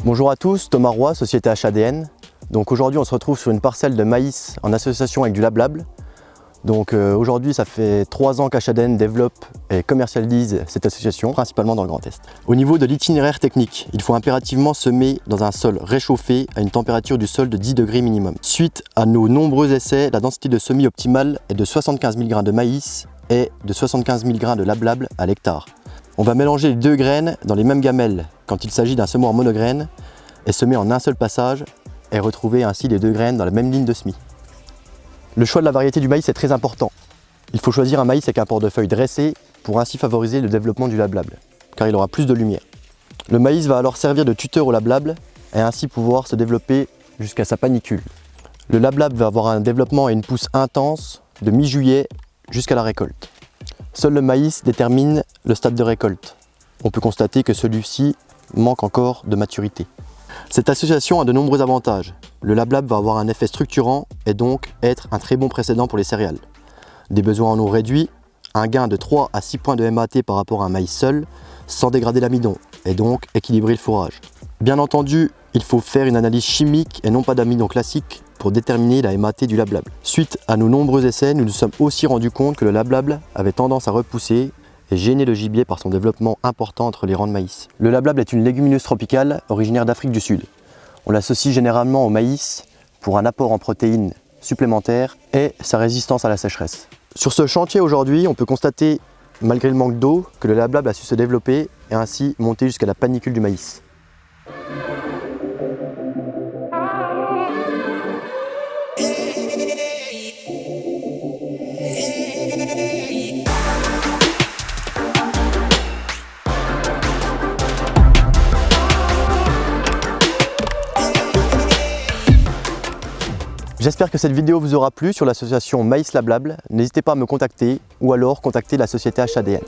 Bonjour à tous, Thomas Roy, société HADN. Donc aujourd'hui on se retrouve sur une parcelle de maïs en association avec du LabLab. Donc aujourd'hui ça fait 3 ans qu'HADN développe et commercialise cette association, principalement dans le Grand Est. Au niveau de l'itinéraire technique, il faut impérativement semer dans un sol réchauffé à une température du sol de 10 degrés minimum. Suite à nos nombreux essais, la densité de semis optimale est de 75 000 grains de maïs et de 75 000 grains de LabLab à l'hectare. On va mélanger les deux graines dans les mêmes gamelles quand il s'agit d'un semoir monograine et semer en un seul passage et retrouver ainsi les deux graines dans la même ligne de semis. Le choix de la variété du maïs est très important. Il faut choisir un maïs avec un portefeuille dressé pour ainsi favoriser le développement du LabLab, car il aura plus de lumière. Le maïs va alors servir de tuteur au LabLab et ainsi pouvoir se développer jusqu'à sa panicule. Le LabLab va avoir un développement et une pousse intense de mi-juillet jusqu'à la récolte. Seul le maïs détermine le stade de récolte. On peut constater que celui-ci manque encore de maturité. Cette association a de nombreux avantages. Le LabLab va avoir un effet structurant et donc être un très bon précédent pour les céréales. Des besoins en eau réduits, un gain de 3 à 6 points de MAT par rapport à un maïs seul, sans dégrader l'amidon et donc équilibrer le fourrage. Bien entendu, il faut faire une analyse chimique et non pas d'amidon classique pour déterminer la MAT du LabLab. Suite à nos nombreux essais, nous nous sommes aussi rendus compte que le LabLab avait tendance à repousser et gêner le gibier par son développement important entre les rangs de maïs. Le LabLab est une légumineuse tropicale originaire d'Afrique du Sud. On l'associe généralement au maïs pour un apport en protéines supplémentaires et sa résistance à la sécheresse. Sur ce chantier aujourd'hui, on peut constater, malgré le manque d'eau, que le LabLab a su se développer et ainsi monter jusqu'à la panicule du maïs. J'espère que cette vidéo vous aura plu sur l'association Maïs LabLab. N'hésitez pas à me contacter ou alors contacter la société HADN.